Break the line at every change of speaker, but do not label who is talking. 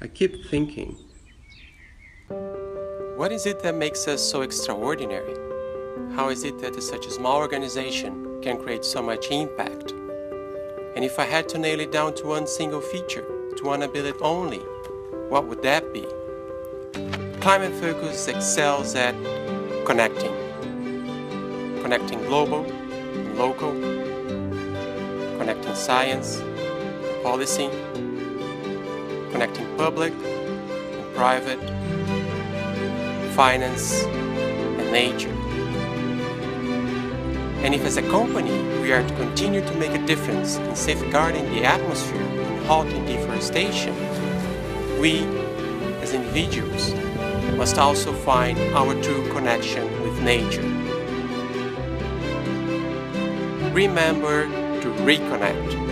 I keep thinking,
what is it that makes us so extraordinary? How is it that such a small organization can create so much impact? And if I had to nail it down to one single feature, to one ability only, what would that be? Climate Focus excels at connecting. Connecting global and local, connecting science and policy, connecting public and private, finance and nature. And if as a company we are to continue to make a difference in safeguarding the atmosphere and halting deforestation, we as individuals must also find our true connection with nature. Remember to reconnect.